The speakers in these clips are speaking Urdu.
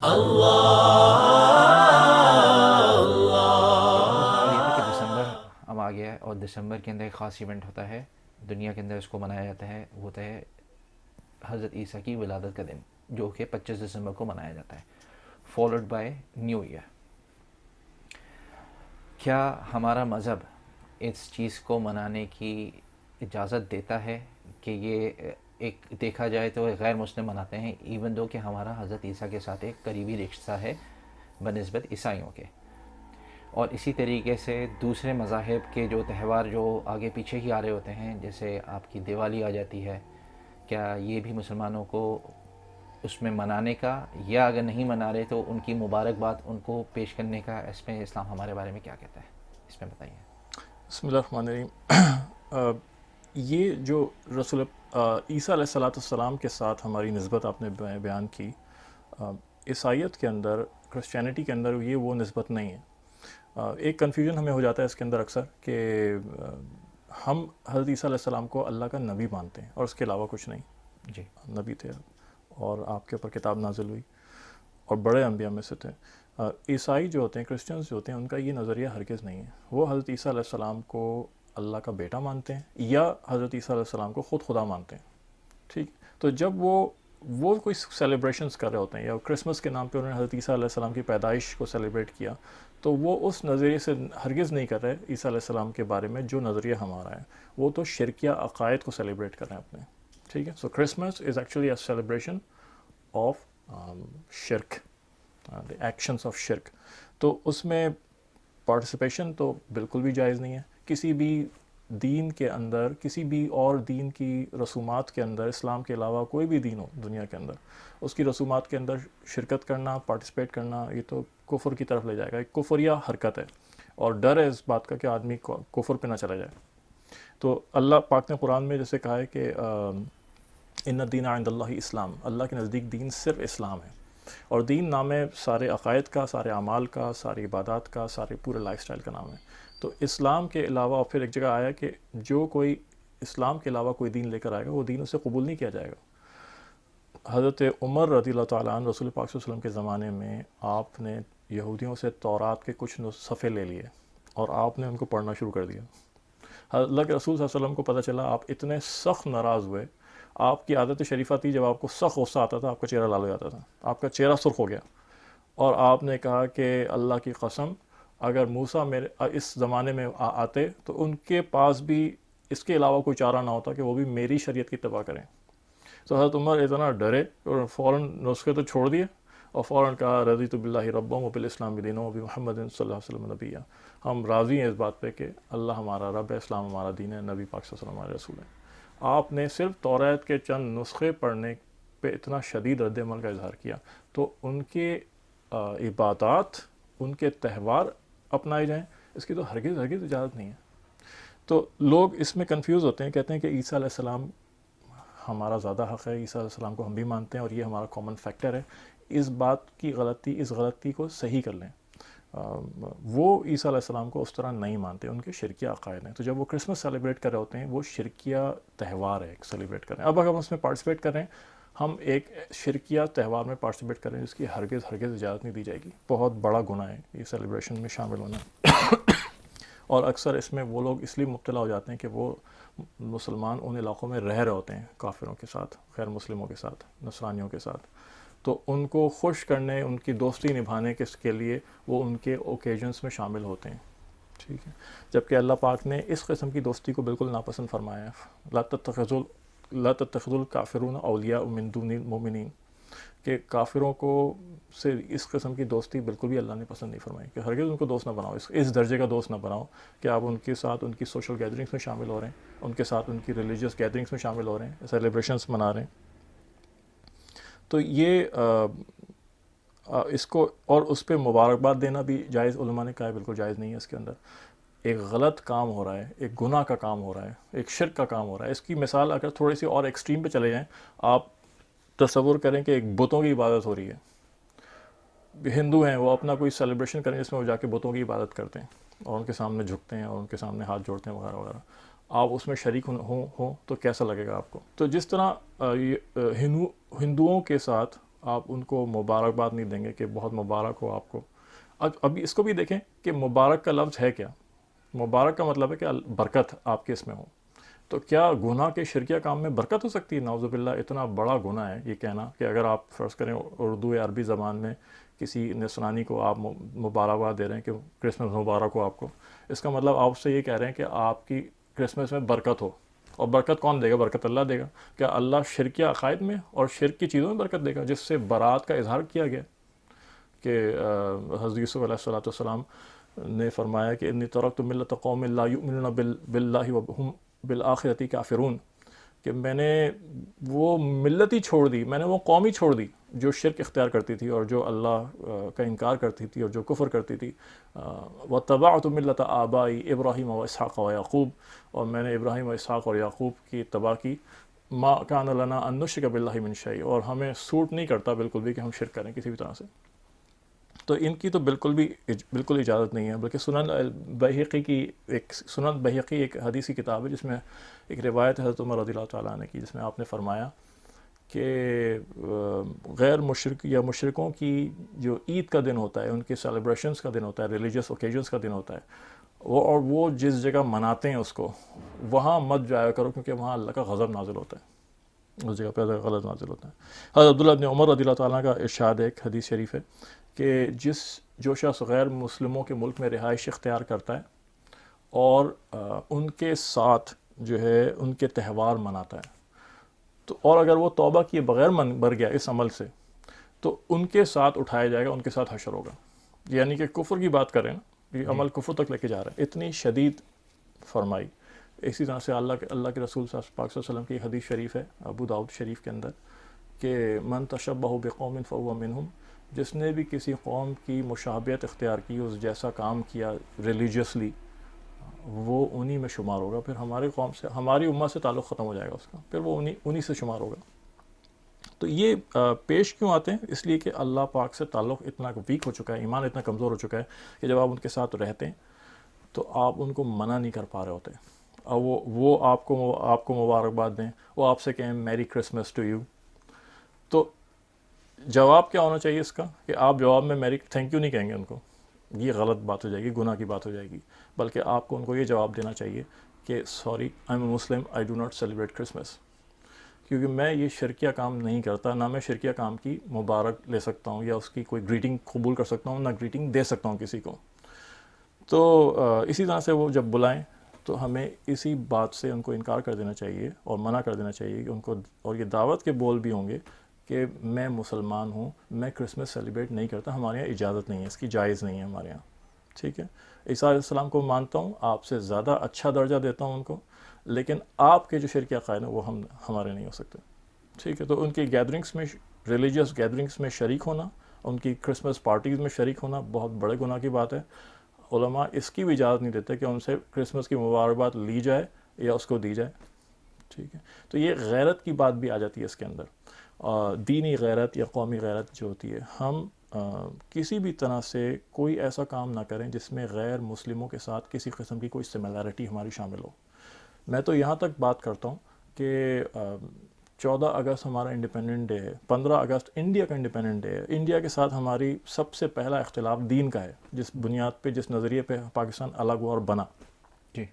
سوال یہ تھا کہ دسمبر اب آ گیا ہے اور دسمبر کے اندر ایک خاص ایونٹ ہوتا ہے دنیا کے اندر، اس کو منایا جاتا ہے، وہ ہوتا ہے حضرت عیسیٰ کی ولادت کا دن، جو کہ 25 دسمبر کو منایا جاتا ہے، فالوڈ بائی نیو ایئر۔ کیا ہمارا مذہب اس چیز کو منانے کی اجازت دیتا ہے کہ یہ ایک دیکھا جائے تو غیر مسلم مناتے ہیں، ایون دو کہ ہمارا حضرت عیسیٰ کے ساتھ ایک قریبی رشتہ ہے بنسبت عیسائیوں کے؟ اور اسی طریقے سے دوسرے مذاہب کے جو تہوار جو آگے پیچھے ہی آ رہے ہوتے ہیں، جیسے آپ کی دیوالی آ جاتی ہے، کیا یہ بھی مسلمانوں کو اس میں منانے کا، یا اگر نہیں منا رہے تو ان کی مبارکباد ان کو پیش کرنے کا، اس میں اسلام ہمارے بارے میں کیا کہتا ہے؟ اس میں بتائیے۔ بسم اللہ الرحمن الرحیم۔ یہ جو رسول عیسیٰ علیہ السلام کے ساتھ ہماری نسبت آپ نے بیان کی، عیسائیت کے اندر، کرسچینٹی کے اندر یہ وہ نسبت نہیں ہے۔ ایک کنفیوژن ہمیں ہو جاتا ہے اس کے اندر اکثر کہ ہم حضرت عیسیٰ علیہ السلام کو اللہ کا نبی مانتے ہیں اور اس کے علاوہ کچھ نہیں۔ جی نبی تھے اور آپ کے اوپر کتاب نازل ہوئی اور بڑے انبیاء میں سے تھے۔ عیسائی جو ہوتے ہیں، کرسچنز جو ہوتے ہیں، ان کا یہ نظریہ ہرگز نہیں ہے۔ وہ حضرت عیسیٰ علیہ السلام کو اللہ کا بیٹا مانتے ہیں یا حضرت عیسیٰ علیہ السلام کو خود خدا مانتے ہیں۔ ٹھیک، تو جب وہ کوئی سیلیبریشنز کر رہے ہوتے ہیں یا کرسمس کے نام پہ انہوں نے حضرت عیسیٰ علیہ السلام کی پیدائش کو سیلیبریٹ کیا، تو وہ اس نظریے سے ہرگز نہیں کر رہے عیسیٰ علیہ السلام کے بارے میں جو نظریہ ہمارا ہے، وہ تو شرکیہ عقائد کو سیلیبریٹ کر رہے ہیں اپنے۔ ٹھیک ہے، so Christmas is actually a celebration of شرک، دی ایکشنس آف شرک۔ تو اس میں پارٹیسپیشن تو بالکل بھی جائز نہیں ہے۔ کسی بھی دین کے اندر، کسی بھی اور دین کی رسومات کے اندر، اسلام کے علاوہ کوئی بھی دین ہو دنیا کے اندر، اس کی رسومات کے اندر شرکت کرنا، پارٹیسپیٹ کرنا، یہ تو کفر کی طرف لے جائے گا، ایک کفریہ حرکت ہے، اور ڈر ہے اس بات کا کہ آدمی کفر پہ نہ چلا جائے۔ تو اللہ پاک نے قرآن میں جیسے کہا ہے کہ ان الدین عند اللہ اسلام، اللہ کے نزدیک دین صرف اسلام ہے، اور دین نام ہے سارے عقائد کا، سارے اعمال کا، ساری عبادات کا، سارے پورے لائف سٹائل کا نام ہے۔ تو اسلام کے علاوہ، اور پھر ایک جگہ آیا کہ جو کوئی اسلام کے علاوہ کوئی دین لے کر آئے گا، وہ دین اسے قبول نہیں کیا جائے گا۔ حضرت عمر رضی اللہ تعالیٰ عنہ رسول پاک صلی اللہ علیہ وسلم کے زمانے میں آپ نے یہودیوں سے تورات کے کچھ صفحے لے لیے اور آپ نے ان کو پڑھنا شروع کر دیا۔ اللہ کے رسول صلی اللہ علیہ وسلم کو پتہ چلا، آپ اتنے سخت ناراض ہوئے۔ آپ کی عادت شریفہ تھی، جب آپ کو سخت غصہ آتا تھا آپ کا چہرہ لال ہو جاتا تھا، آپ کا چہرہ سرخ ہو گیا، اور آپ نے کہا کہ اللہ کی قسم، اگر موسیٰ میرے اس زمانے میں آتے تو ان کے پاس بھی اس کے علاوہ کوئی چارہ نہ ہوتا کہ وہ بھی میری شریعت کی اتباع کریں۔ تو حضرت عمر اتنا ڈرے اور فوراً نسخے تو چھوڑ دیے اور فوراً کہا رضیت باللہ ربا وبالاسلام دینہ وبمحمد صلی اللہ علیہ وسلم نبیہ، ہم راضی ہیں اس بات پہ کہ اللہ ہمارا رب ہے، اسلام ہمارا دین ہے، نبی پاک صلی اللہ علیہ وسلم ہمارے رسول ہیں۔ آپ نے صرف توریت کے چند نسخے پڑھنے پہ اتنا شدید رد عمل کا اظہار کیا، تو ان کے عبادات، ان کے تہوار اپنائے جائیں، اس کی تو ہرگز ہرگز اجازت نہیں ہے۔ تو لوگ اس میں کنفیوز ہوتے ہیں، کہتے ہیں کہ عیسیٰ علیہ السلام ہمارا زیادہ حق ہے، عیسیٰ علیہ السلام کو ہم بھی مانتے ہیں اور یہ ہمارا کامن فیکٹر ہے۔ اس بات کی غلطی، اس غلطی کو صحیح کر لیں۔ وہ عیسیٰ علیہ السلام کو اس طرح نہیں مانتے، ان کے شرکیہ عقائد ہیں۔ تو جب وہ کرسمس سیلیبریٹ کر رہے ہوتے ہیں، وہ شرکیہ تہوار ہے، سیلیبریٹ کر رہے ہیں۔ اب اگر ہم اس میں پارٹیسپیٹ کر رہے ہیں، ہم ایک شرکیہ تہوار میں پارٹیسپیٹ کر رہے ہیں جس کی ہرگز ہرگز اجازت نہیں دی جائے گی۔ بہت بڑا گناہ ہے یہ سیلیبریشن میں شامل ہونا، اور اکثر اس میں وہ لوگ اس لیے مبتلا ہو جاتے ہیں کہ وہ مسلمان ان علاقوں میں رہ رہے ہوتے ہیں کافروں کے ساتھ، غیر مسلموں کے ساتھ، نصرانیوں کے ساتھ، تو ان کو خوش کرنے، ان کی دوستی نبھانے کے لیے وہ ان کے اوکیجنس میں شامل ہوتے ہیں۔ ٹھیک ہے، جبکہ اللہ پاک نے اس قسم کی دوستی کو بالکل ناپسند فرمایا ہے۔ لا تتخذوا الکافرون اولیاء من دون المؤمنین، کہ کافروں کو سے اس قسم کی دوستی بالکل بھی اللہ نے پسند نہیں فرمائی، کہ ہرگز ان کو دوست نہ بناؤ، اس درجے کا دوست نہ بناؤ کہ آپ ان کے ساتھ ان کی سوشل گیدرنگس میں شامل ہو رہے ہیں، ان کے ساتھ ان کی ریلیجیس گیدرنگس میں شامل ہو رہے ہیں، سیلیبریشنس منا رہے ہیں۔ تو یہ اس کو، اور اس پہ مبارکباد دینا بھی جائز، علماء نے کہا ہے بالکل جائز نہیں ہے۔ اس کے اندر ایک غلط کام ہو رہا ہے، ایک گناہ کا کام ہو رہا ہے، ایک شرک کا کام ہو رہا ہے۔ اس کی مثال اگر تھوڑی سی اور ایکسٹریم پہ چلے جائیں، آپ تصور کریں کہ ایک بتوں کی عبادت ہو رہی ہے۔ ہندو ہیں، وہ اپنا کوئی سیلیبریشن کریں جس میں وہ جا کے بتوں کی عبادت کرتے ہیں اور ان کے سامنے جھکتے ہیں اور ان کے سامنے ہاتھ جوڑتے ہیں وغیرہ وغیرہ، آپ اس میں شریک ہوں تو کیسا لگے گا آپ کو؟ تو جس طرح ہندوؤں کے ساتھ آپ ان کو مبارکباد نہیں دیں گے کہ بہت مبارک ہو آپ کو. ابھی اس کو بھی دیکھیں کہ مبارک کا لفظ ہے کیا. مبارک کا مطلب ہے کہ برکت آپ کے اس میں ہو. تو کیا گناہ کے شرکیہ کام میں برکت ہو سکتی ہے؟ نعوذ باللہ اتنا بڑا گناہ ہے یہ کہنا کہ اگر آپ فرض کریں اردو یا عربی زبان میں کسی نسرانی کو آپ مبارکباد دے رہے ہیں کہ کرسمس مبارک ہو آپ کو، اس کا مطلب آپ سے یہ کہہ رہے ہیں کہ آپ کی کرسمس میں برکت ہو. اور برکت کون دے گا؟ برکت اللہ دے گا. کیا اللہ شرکیہ عقائد میں اور شرک کی چیزوں میں برکت دے گا جس سے برات کا اظہار کیا گیا کہ حضرت یوسف علیہ السلام نے فرمایا کہ انی ترکت ملت قوم لا یؤمنون باللہ وهم بالآخرۃ کافرون، کہ میں نے وہ ملت ہی چھوڑ دی، میں نے وہ قوم ہی چھوڑ دی جو شرک اختیار کرتی تھی اور جو اللہ کا انکار کرتی تھی اور جو کفر کرتی تھی. واتبعت ملت آبائی ابراہیم و اسحاق و یعقوب، اور میں نے ابراہیم و اسحاق اور یعقوب کی اتباع کی. ما کان لنا ان نشرک باللہ من شیء، اور ہمیں سوٹ نہیں کرتا بالکل بھی کہ ہم شرک کریں کسی بھی طرح سے. تو ان کی تو بالکل اجازت نہیں ہے. بلکہ سنن بحقی ایک حدیثی کتاب ہے جس میں ایک روایت ہے حضرت عمر رضی اللہ تعالیٰ عنہ کی، جس میں آپ نے فرمایا کہ غیر مشرک یا مشرکوں کی جو عید کا دن ہوتا ہے، ان کے سیلیبریشنز کا دن ہوتا ہے، ریلیجیس اوکیجنز کا دن ہوتا ہے، وہ جس جگہ مناتے ہیں اس کو، وہاں مت جایا کرو کیونکہ وہاں اللہ کا غضب نازل ہوتا ہے، اس جگہ پہ غلط نازل ہوتا ہے. حضرت عبداللہ بن عمر رضی اللہ تعالیٰ کا ارشاد ہے، ایک حدیث شریف ہے کہ جو شخص غیر مسلموں کے ملک میں رہائش اختیار کرتا ہے اور ان کے ساتھ جو ہے ان کے تہوار مناتا ہے، تو اور اگر وہ توبہ کیے بغیر مر گیا اس عمل سے، تو ان کے ساتھ اٹھایا جائے گا، ان کے ساتھ حشر ہوگا. یعنی کہ کفر کی بات کریں نا، یہ عمل کفر تک لے کے جا رہا ہے، اتنی شدید فرمائی. اسی طرح سے اللہ کے رسول صلی اللہ علیہ وسلم کی حدیث شریف ہے ابو داؤد شریف کے اندر کہ من تشبہ بقوم فہو منہم، جس نے بھی کسی قوم کی مشابہت اختیار کی، اس جیسا کام کیا ریلیجیسلی، وہ انہی میں شمار ہوگا. پھر ہماری قوم سے، ہماری امت سے تعلق ختم ہو جائے گا اس کا، پھر وہ انہی سے شمار ہوگا. تو یہ پیش کیوں آتے ہیں؟ اس لیے کہ اللہ پاک سے تعلق اتنا ویک ہو چکا ہے، ایمان اتنا کمزور ہو چکا ہے کہ جب آپ ان کے ساتھ رہتے ہیں تو آپ ان کو منع نہیں کر پا رہے ہوتے. اور وہ آپ کو مبارکباد دیں، وہ آپ سے کہیں میری کرسمس ٹو یو، تو جواب کیا ہونا چاہیے اس کا کہ آپ جواب میں میری تھینک یو نہیں کہیں گے ان کو. یہ غلط بات ہو جائے گی، گناہ کی بات ہو جائے گی. بلکہ آپ کو ان کو یہ جواب دینا چاہیے کہ sorry I am a Muslim, I do not celebrate Christmas, کیونکہ میں یہ شرکیہ کام نہیں کرتا، نہ میں شرکیہ کام کی مبارک لے سکتا ہوں یا اس کی کوئی گریٹنگ قبول کر سکتا ہوں، نہ گریٹنگ دے سکتا ہوں کسی کو. تو اسی طرح سے وہ جب بلائیں تو ہمیں اسی بات سے ان کو انکار کر دینا چاہیے اور منع کر دینا چاہیے کہ ان کو، اور یہ دعوت کے بول بھی ہوں گے کہ میں مسلمان ہوں، میں کرسمس سیلیبریٹ نہیں کرتا، ہمارے یہاں اجازت نہیں ہے، اس کی جائز نہیں ہے ہمارے یہاں. ٹھیک ہے، عیسیٰ علیہ السلام کو مانتا ہوں، آپ سے زیادہ اچھا درجہ دیتا ہوں ان کو، لیکن آپ کے جو شرکیہ عقائد ہیں وہ ہمارے نہیں ہو سکتے. ٹھیک ہے، تو ان کی گیدرنگس میں، ریلیجیس گیدرنگس میں شریک ہونا، ان کی کرسمس پارٹیز میں شریک ہونا بہت بڑے گناہ کی بات ہے. علماء اس کی بھی اجازت نہیں دیتے کہ ان سے کرسمس کی مبارکباد لی جائے یا اس کو دی جائے. ٹھیک ہے، تو یہ غیرت کی بات بھی آ جاتی ہے اس کے اندر. دینی غیرت یا قومی غیرت جو ہوتی ہے، ہم کسی بھی طرح سے کوئی ایسا کام نہ کریں جس میں غیر مسلموں کے ساتھ کسی قسم کی کوئی سملیرٹی ہماری شامل ہو. میں تو یہاں تک بات کرتا ہوں کہ 14 اگست ہمارا انڈیپینڈنٹ ڈے ہے، 15 اگست انڈیا کا انڈیپینڈنٹ ڈے ہے. انڈیا کے ساتھ ہماری سب سے پہلا اختلاف دین کا ہے، جس بنیاد پہ، جس نظریے پہ پاکستان الگ ہوا اور بنا. جی.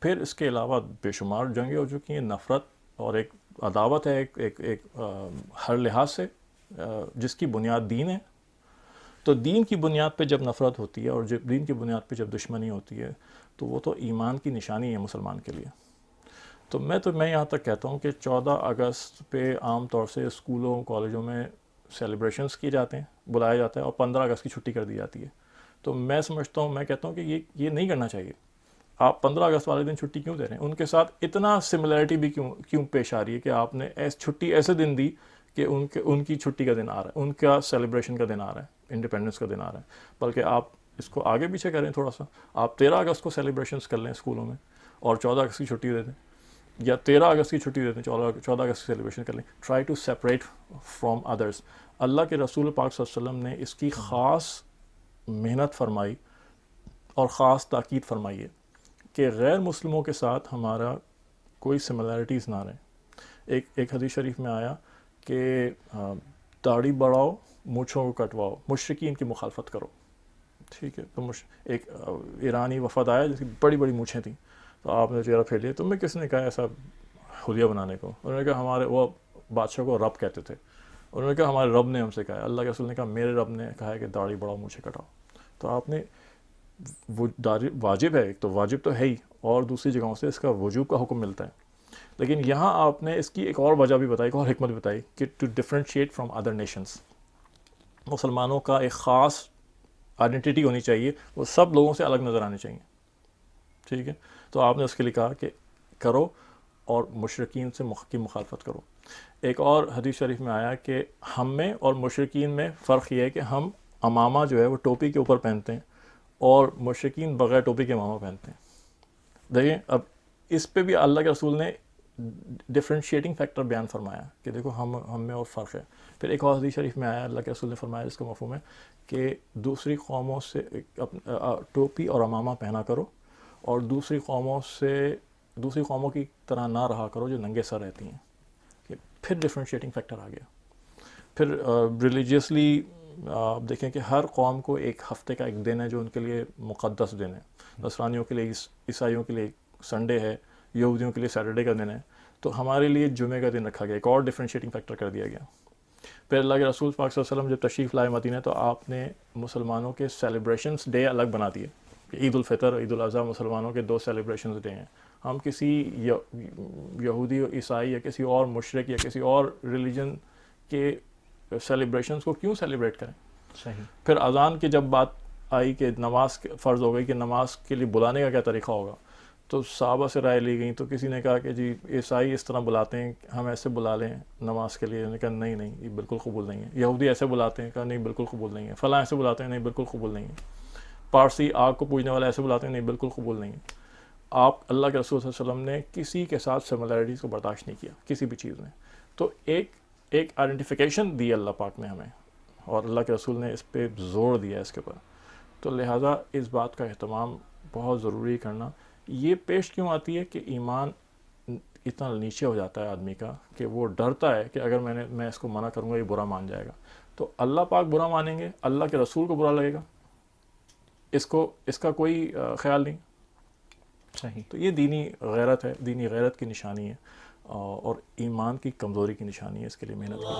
پھر اس کے علاوہ بے شمار جنگیں ہو چکی ہیں، نفرت اور ایک عداوت ہے ایک ہر لحاظ سے، جس کی بنیاد دین ہے. تو دین کی بنیاد پہ جب نفرت ہوتی ہے اور جب دین کی بنیاد پہ جب دشمنی ہوتی ہے تو وہ تو ایمان کی نشانی ہے مسلمان کے لیے. تو میں یہاں تک کہتا ہوں کہ 14 اگست پہ عام طور سے اسکولوں کالجوں میں سیلیبریشنز کیے جاتے ہیں، بلایا جاتا ہے، اور 15 اگست کی چھٹی کر دی جاتی ہے. تو میں سمجھتا ہوں، میں کہتا ہوں کہ یہ نہیں کرنا چاہیے. آپ 15 اگست والے دن چھٹی کیوں دے رہے ہیں؟ ان کے ساتھ اتنا سملیرٹی بھی کیوں پیش آ رہی ہے کہ آپ نے چھٹی ایسے دن دی کہ ان کی چھٹی کا دن آ رہا ہے، ان کا سیلیبریشن کا دن آ رہا ہے، انڈیپینڈنس کا دن آ رہا ہے. بلکہ آپ اس کو آگے پیچھے کریں تھوڑا سا، آپ 13 اگست کو سیلیبریشنز کر لیں اسکولوں میں اور 14 اگست کی چھٹی دے دیں، یا 13 اگست کی چھٹی دے دیں، 14 اگست کی سیلیبریشن کر لیں. Try to separate from others. اللہ کے رسول پاک صلی اللہ علیہ وسلم نے اس کی خاص محنت فرمائی اور خاص تاکید فرمائی ہے کہ غیر مسلموں کے ساتھ ہمارا کوئی سملیرٹیز نہ رہیں. ایک حدیث شریف میں آیا کہ داڑھی بڑھاؤ، مونچھوں کو کٹواؤ، مشرکین کی مخالفت کرو. ٹھیک ہے. تو ایک ایرانی وفد آیا جس کی بڑی بڑی مونچھیں تھیں، تو آپ نے چہرہ پھیر لیا. تمہیں کس نے کہا ایسا حلیہ بنانے کو؟ انہوں نے کہا ہمارے وہ بادشاہ کو رب کہتے تھے. انہوں نے کہا ہمارے رب نے ہم سے کہا ہے. اللہ کے رسول نے کہا میرے رب نے کہا ہے کہ داڑھی بڑھاؤ، مونچھیں کٹاؤ. تو آپ نے وہ داڑھی واجب ہے، ایک تو واجب تو ہے ہی، اور دوسری جگہوں سے اس کا وجوب کا حکم ملتا ہے. لیکن یہاں آپ نے اس کی ایک اور وجہ بھی بتائی، ایک اور حکمت بتائی کہ to differentiate from other nations. مسلمانوں کا ایک خاص آئیڈینٹی ہونی چاہیے، وہ سب لوگوں سے الگ نظر آنے چاہیے. ٹھیک ہے. تو آپ نے اس کے لیے کہا کہ کرو اور مشرکین سے کی مخالفت کرو. ایک اور حدیث شریف میں آیا کہ ہم میں اور مشرکین میں فرق یہ ہے کہ ہم امامہ جو ہے وہ ٹوپی کے اوپر پہنتے ہیں، اور مشرکین بغیر ٹوپی کے امامہ پہنتے ہیں. دیکھیں اب اس پہ بھی اللہ کے رسول نے ڈفرینشیٹنگ فیکٹر بیان فرمایا کہ دیکھو ہم میں اور فرق ہے. پھر ایک اور حدیث شریف میں آیا اللہ کے رسول نے فرمایا جس کا مفہوم ہے کہ دوسری قوموں سے ٹوپی اور امامہ پہنا کرو، اور دوسری قوموں کی طرح نہ رہا کرو جو ننگے سر رہتی ہیں. کہ پھر ڈفرینشیٹنگ فیکٹر آ گیا. پھر ریلیجیسلی آپ دیکھیں کہ ہر قوم کو ایک ہفتے کا ایک دن ہے جو ان کے لیے مقدس دن ہے. نصرانیوں کے لیے، عیسائیوں کے لیے سنڈے ہے، یہودیوں کے لیے سیٹرڈے کا دن ہے. تو ہمارے لیے جمعے کا دن رکھا گیا، ایک اور ڈفرینشیٹنگ فیکٹر کر دیا گیا. پھر اللہ کے رسول پاک صلی اللہ علیہ وسلم جب تشریف لائے مدینہ تو آپ نے مسلمانوں کے سیلیبریشنز ڈے الگ بنا دیے. عید الفطر، عید الاضحیٰ مسلمانوں کے 2 سیلیبریشنز ڈے ہیں. ہم کسی یہودی عیسائی یا کسی اور مشرک یا کسی اور ریلیجن کے سیلیبریشنز کو کیوں سیلیبریٹ کریں؟ صحیح. پھر اذان کی جب بات آئی کہ نماز فرض ہو گئی کہ نماز کے لیے بلانے کا کیا طریقہ ہوگا، تو صحابہ سے رائے لی گئی. تو کسی نے کہا کہ جی عیسائی اس طرح بلاتے ہیں، ہم ایسے بلا لیں نماز کے لیے. انہوں نے کہا نہیں یہ بالکل قبول نہیں ہے. یہودی ایسے بلاتے ہیں، کہا نہیں بالکل قبول نہیں ہے. فلاں ایسے بلاتے ہیں، نہیں بالکل قبول نہیں ہے. پارسی آگ کو پوجنے والے ایسے بلاتے ہیں، نہیں بالکل قبول نہیں ہے. آپ اللہ کے رسول صلی اللہ علیہ وسلم نے کسی کے ساتھ سملیرٹیز کو برداشت نہیں کیا کسی بھی چیز میں. تو ایک آئیڈینٹیفیکیشن دی اللہ پاک نے ہمیں، اور اللہ کے رسول نے اس پہ زور دیا اس کے اوپر. تو لہٰذا اس بات کا اہتمام بہت ضروری کرنا. یہ پیش کیوں آتی ہے کہ ایمان اتنا نیچے ہو جاتا ہے آدمی کا کہ وہ ڈرتا ہے کہ اگر میں اس کو منع کروں گا یہ برا مان جائے گا. تو اللہ پاک برا مانیں گے، اللہ کے رسول کو برا لگے گا، اس کا کوئی خیال نہیں. صحیح. تو یہ دینی غیرت ہے، دینی غیرت کی نشانی ہے، اور ایمان کی کمزوری کی نشانی ہے. اس کے لیے محنت کی جائے.